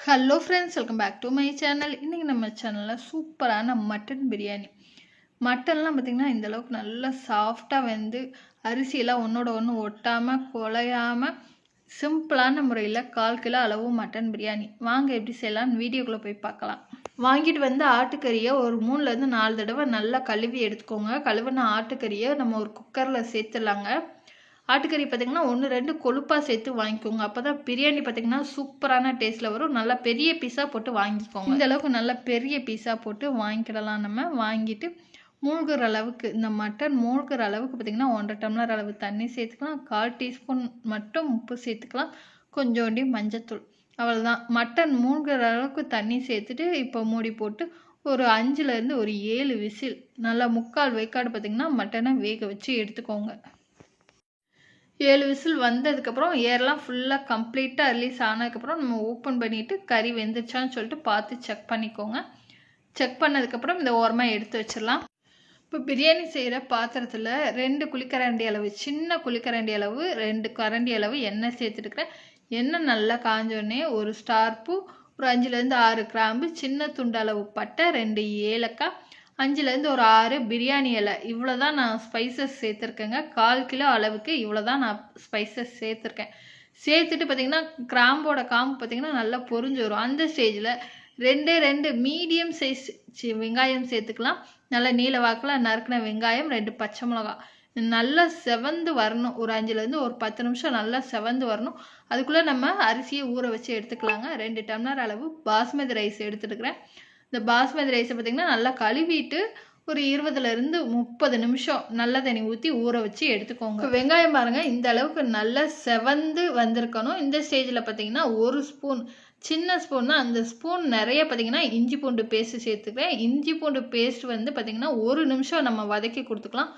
Hello friends, welcome back to my channel. இன்றைக்கி நம்ம சேனலில் சூப்பரான மட்டன் பிரியாணி. மட்டன்லாம் பார்த்திங்கன்னா இந்தளவுக்கு நல்லா சாஃப்டாக வெந்து அரிசியெல்லாம் ஒன்றோட ஒன்று ஒட்டாமல் குலையாமல் சிம்பிளான முறையில் 1/4 கிலோ அளவு மட்டன் பிரியாணி. வாங்க எப்படி செய்யலான்னு வீடியோக்குள்ளே போய் பார்க்கலாம். வாங்கிட்டு வந்து ஆட்டுக்கறியை ஒரு 3லேருந்து 4 தடவை நல்லா கழுவி எடுத்துக்கோங்க. கழுவின ஆட்டுக்கறியை நம்ம ஒரு குக்கரில் சேர்த்துடலாங்க. ஆட்டுக்கறி பார்த்திங்கன்னா 1-2 கொழுப்பாக சேர்த்து வாங்கிக்கோங்க. அப்போ தான் பிரியாணி பார்த்திங்கன்னா சூப்பரான டேஸ்ட்டில் வரும். நல்லா பெரிய பீஸாக போட்டு வாங்கிக்கோங்க. இந்த அளவுக்கு நல்லா பெரிய பீஸாக போட்டு வாங்கிக்கிடலாம். நம்ம வாங்கிட்டு மூழ்கிற அளவுக்கு இந்த மட்டன் மூழ்கிற அளவுக்கு பார்த்திங்கன்னா 1.5 டம்ளர் அளவு தண்ணி சேர்த்துக்கலாம். 1/4 டீஸ்பூன் மட்டும் உப்பு சேர்த்துக்கலாம். கொஞ்சோண்டி மஞ்சத்தூள். அவ்வளோதான். மட்டன் மூழ்கிற அளவுக்கு தண்ணி சேர்த்துட்டு இப்போ மூடி போட்டு ஒரு 5லேருந்து ஒரு 7 விசில் நல்லா 3/4 வேக்காடு பார்த்திங்கன்னா மட்டனை வேக வச்சு எடுத்துக்கோங்க. 7 விசில் வந்ததுக்கப்புறம் ஏர்லாம் ஃபுல்லாக கம்ப்ளீட்டாக ரிலீஸ் ஆனதுக்கப்புறம் நம்ம ஓப்பன் பண்ணிவிட்டு கறி வெந்துருச்சான்னு சொல்லிட்டு பார்த்து செக் பண்ணிக்கோங்க. செக் பண்ணதுக்கப்புறம் இந்த ஓரமாக எடுத்து வச்சிடலாம். இப்போ பிரியாணி செய்கிற பாத்திரத்தில் 2 குழிக்கரண்டி அளவு சின்ன குழிக்கரண்டி அளவு 2 கரண்டி அளவு எண்ணெய் சேர்த்துட்டுக்கிறேன். எண்ணெய் நல்லா காஞ்சோடனே ஒரு ஸ்டார் பூ, ஒரு 5லேருந்து 6 கிராம்பு, சின்ன துண்டு அளவு பட்டை, 2 ஏலக்காய், 5லேருந்து ஒரு 6 பிரியாணி இலை. இவ்வளோ தான் நான் ஸ்பைசஸ் சேர்த்துருக்கேங்க. 1/4 கிலோ அளவுக்கு இவ்வளோ தான் நான் ஸ்பைசஸ் சேர்த்துருக்கேன். சேர்த்துட்டு பார்த்திங்கன்னா கிராம்போட காம்பு பார்த்திங்கன்னா நல்லா பொரிஞ்சு வரும். அந்த ஸ்டேஜில் 2 மீடியம் சைஸ் வெங்காயம் சேர்த்துக்கலாம். நல்லா நீல வாக்கில் நறுக்கின வெங்காயம், 2 பச்சை மிளகா நல்லா செவந்து வரணும். ஒரு 5லேருந்து ஒரு 10 நிமிஷம் நல்லா செவந்து வரணும். அதுக்குள்ளே நம்ம அரிசியை ஊற வச்சு எடுத்துக்கலாங்க. 2 டம்ளர் அளவு பாஸ்மதி ரைஸ் எடுத்துட்டுக்கிறேன். இந்த பாஸ்மதி ரைஸை பார்த்திங்கன்னா நல்லா கழுவிட்டு ஒரு 20லேருந்து 30 நிமிஷம் நல்ல தண்ணி ஊற்றி ஊற வச்சு எடுத்துக்கோங்க. வெங்காயம் பாருங்கள் இந்த அளவுக்கு நல்லா செவந்து வந்திருக்கணும். இந்த ஸ்டேஜில் பார்த்திங்கன்னா 1 ஸ்பூன் சின்ன ஸ்பூன் தான், அந்த ஸ்பூன் நிறைய பார்த்திங்கன்னா இஞ்சி பூண்டு பேஸ்ட்டு சேர்த்துக்கிறேன். இஞ்சி பூண்டு பேஸ்ட் வந்து பார்த்திங்கன்னா 1 நிமிஷம் நம்ம வதக்கி கொடுத்துக்கலாம்.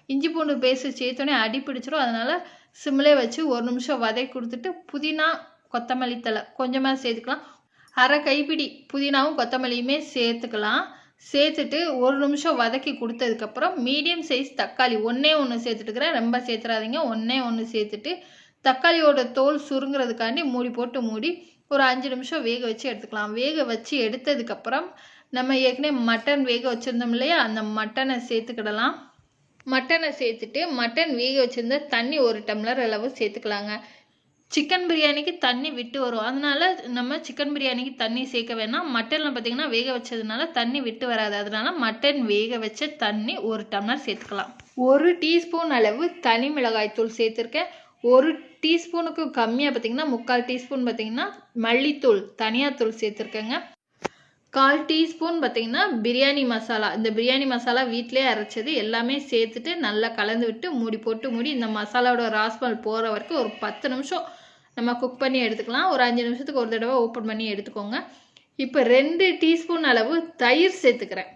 இஞ்சி பூண்டு பேஸ்ட்டு சேர்த்தோன்னே அடி பிடிச்சிரும். அதனால் சிம்மிலே வச்சு 1 நிமிஷம் வதக்கி கொடுத்துட்டு புதினா கொத்தமல்லி தழை கொஞ்சமாக சேர்த்துக்கலாம். 1/2 கைப்பிடி புதினாவும் கொத்தமல்லியுமே சேர்த்துக்கலாம். சேர்த்துட்டு 1 நிமிஷம் வதக்கி கொடுத்ததுக்கப்புறம் மீடியம் சைஸ் தக்காளி ஒன்றே சேர்த்துட்டுக்கிறேன். ரொம்ப சேர்த்துறாதீங்க. ஒன்று சேர்த்துட்டு தக்காளியோட தோல் சுருங்கிறதுக்காண்டி மூடி ஒரு 5 நிமிஷம் வேக வச்சு எடுத்துக்கலாம். வேக வச்சு எடுத்ததுக்கப்புறம் நம்ம ஏற்கனவே மட்டன் வேக வச்சுருந்தோம் இல்லையா, அந்த மட்டனை சேர்த்துக்கிடலாம். மட்டனை சேர்த்துட்டு மட்டன் வேக வச்சுருந்த தண்ணி 1 டம்ளர் அளவு சேர்த்துக்கலாங்க. சிக்கன் பிரியாணிக்கு தண்ணி விட்டு வரும். அதனால நம்ம சிக்கன் பிரியாணிக்கு தண்ணி சேர்க்க வேணாம். மட்டனில் பார்த்திங்கன்னா வேக வச்சதுனால தண்ணி விட்டு வராது. அதனால மட்டன் வேக வச்ச தண்ணி 1 டம்ளர் சேர்த்துக்கலாம். 1 டீஸ்பூன் அளவு தனி மிளகாய் தூள் சேர்த்துருக்கேன். 1 டீஸ்பூனுக்கு கம்மியாக பார்த்திங்கன்னா 3/4 டீஸ்பூன் பார்த்திங்கன்னா மல்லித்தூள் தனியாத்தூள் சேர்த்துருக்கேங்க. 1/4 டீஸ்பூன் பார்த்திங்கன்னா பிரியாணி மசாலா. இந்த பிரியாணி மசாலா வீட்டிலே அரைச்சது எல்லாமே சேர்த்துட்டு நல்லா கலந்து விட்டு மூடி இந்த மசாலாவோட ராஸ்மல் போகிற வரைக்கும் ஒரு 10 நிமிஷம் நம்ம குக் பண்ணி எடுத்துக்கலாம். ஒரு 5 நிமிஷத்துக்கு ஒரு தடவை ஓப்பன் பண்ணி எடுத்துக்கோங்க. இப்போ 2 டீஸ்பூன் அளவு தயிர் சேர்த்துக்கிறேன்.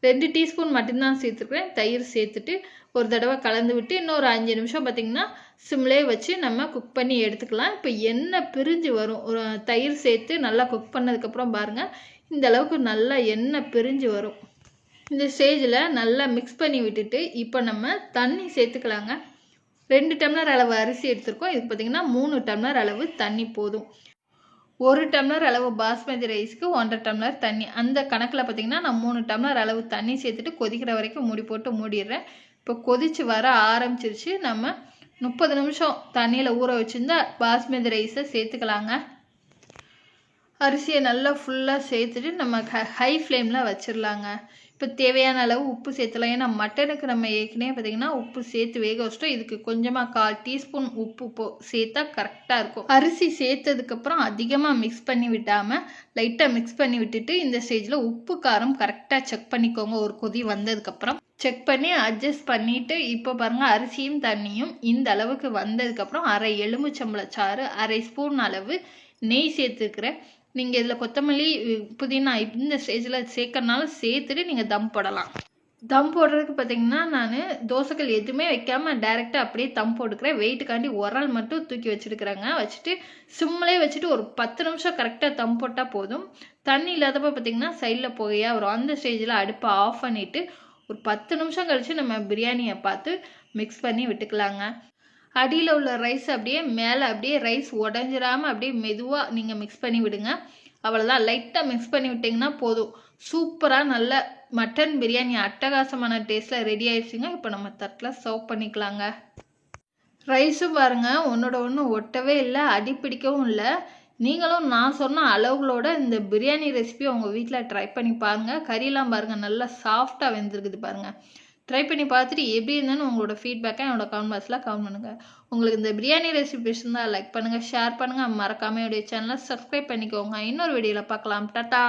2 டீஸ்பூன் மட்டும்தான் சேர்த்துக்கிறேன். தயிர் சேர்த்துட்டு ஒரு தடவை கலந்து விட்டு இன்னொரு 5 நிமிஷம் பார்த்திங்கன்னா சிம்லே வச்சு நம்ம குக் பண்ணி எடுத்துக்கலாம். இப்போ எண்ணெய் பிரிஞ்சு வரும். ஒரு தயிர் சேர்த்து நல்லா குக் பண்ணதுக்கப்புறம் பாருங்கள் இந்த அளவுக்கு நல்லா எண்ணெய் பிரிஞ்சு வரும். இந்த ஸ்டேஜில் நல்லா மிக்ஸ் பண்ணி விட்டுட்டு இப்போ நம்ம தண்ணி சேர்த்துக்கலாங்க. 2 டம்ளர் அளவு அரிசி எடுத்துருக்கோம். இதுக்கு பார்த்திங்கன்னா 3 டம்ளர் அளவு தண்ணி போதும். 1 டம்ளர் அளவு பாஸ்மதி ரைஸ்க்கு 1.5 டம்ளர் தண்ணி. அந்த கணக்கில் பார்த்திங்கன்னா நான் 3 டம்ளர் அளவு தண்ணி சேர்த்துட்டு கொதிக்கிற வரைக்கும் மூடி போட்டு மூடிடுறேன். இப்போ கொதித்து வர ஆரம்பிச்சிருச்சு. நம்ம 30 நிமிஷம் தண்ணியில் ஊற வச்சுருந்தா பாஸ்மதி ரைஸை சேர்த்துக்கலாங்க. அரிசியை நல்லா ஃபுல்லாக சேர்த்துட்டு நம்ம ஹை ஃப்ளேமில் வச்சிடலாங்க. இப்போ தேவையான அளவு உப்பு சேர்த்துலாம். ஏன்னா மட்டனுக்கு நம்ம ஏற்கனவே பார்த்திங்கன்னா உப்பு சேர்த்து வேக வச்சிட்டோம். இதுக்கு கொஞ்சமாக 1/4 டீஸ்பூன் உப்பு சேர்த்தா கரெக்டாக இருக்கும். அரிசி சேர்த்ததுக்கப்புறம் அதிகமாக மிக்ஸ் பண்ணி விட்டாமல் லைட்டாக மிக்ஸ் பண்ணி விட்டுட்டு இந்த ஸ்டேஜில் உப்பு காரம் கரெக்டாக செக் பண்ணிக்கோங்க. ஒரு கொதி வந்ததுக்கப்புறம் செக் பண்ணி அட்ஜஸ்ட் பண்ணிவிட்டு இப்போ பாருங்கள் அரிசியும் தண்ணியும் இந்த அளவுக்கு வந்ததுக்கப்புறம் 1/2 எலுமிச்சம்பழச்சாறு 1/2 ஸ்பூன் அளவு நெய் சேர்த்துக்கிறேன். நீங்கள் இதில் கொத்தமல்லி புதினா இந்த ஸ்டேஜில் சேர்க்கறனால சேர்த்துட்டு நீங்கள் தம் போடலாம். தம் போடுறதுக்கு பார்த்திங்கன்னா நான் தோசைக்கல் எதுவுமே வைக்காமல் டைரெக்டாக அப்படியே தம் போட்டுக்கிறேன். வெயிட்டுக்காண்டி உரல் மட்டும் தூக்கி வச்சுருக்குறாங்க. வச்சுட்டு சிம்மிலே வச்சுட்டு ஒரு 10 நிமிஷம் கரெக்டாக தம் போட்டால் போதும். தண்ணி இல்லாதப்போ பார்த்திங்கன்னா சைடில் புகையாக வரும். அந்த ஸ்டேஜில் அடுப்பை ஆஃப் பண்ணிவிட்டு ஒரு 10 நிமிஷம் கழித்து நம்ம பிரியாணியை பார்த்து மிக்ஸ் பண்ணி விட்டுக்கலாங்க. அடியில் உள்ள ரைஸ் அப்படியே மேலே அப்படியே ரைஸ் உடஞ்சிராமல் அப்படியே மெதுவாக நீங்கள் மிக்ஸ் பண்ணி விடுங்க. அவ்வளோதான், லைட்டாக மிக்ஸ் பண்ணி விட்டிங்கன்னா போதும். சூப்பராக நல்ல மட்டன் பிரியாணி அட்டகாசமான டேஸ்ட்டில் ரெடி ஆயிடுச்சுங்க. இப்போ நம்ம தட்டில் சர்வ் பண்ணிக்கலாங்க. ரைஸும் பாருங்கள் ஒன்றோட ஒன்று ஒட்டவே இல்லை, அடி பிடிக்கவும் இல்லை. நீங்களும் நான் சொன்ன அளவுகளோட இந்த பிரியாணி ரெசிபியை உங்கள் வீட்டில் ட்ரை பண்ணி பாருங்கள். கறியெல்லாம் பாருங்கள் நல்லா சாஃப்டாக வெந்திருக்குது பாருங்கள். ட்ரை பண்ணி பார்த்துட்டு எப்படி இருந்தேன்னு உங்களோட ஃபீட்பேக்கை என்னோட கமெண்ட் பாக்ஸில் கமெண்ட் பண்ணுங்கள். உங்களுக்கு இந்த பிரியாணி ரெசிபி பிடிச்சிருந்தா லைக் பண்ணுங்கள், ஷேர் பண்ணுங்கள், மறக்காமல் என்னுடைய சேனலை சப்ஸ்கிரைப் பண்ணிக்கோங்க. இன்னொரு வீடியோவில் பார்க்கலாம். டாட்டா.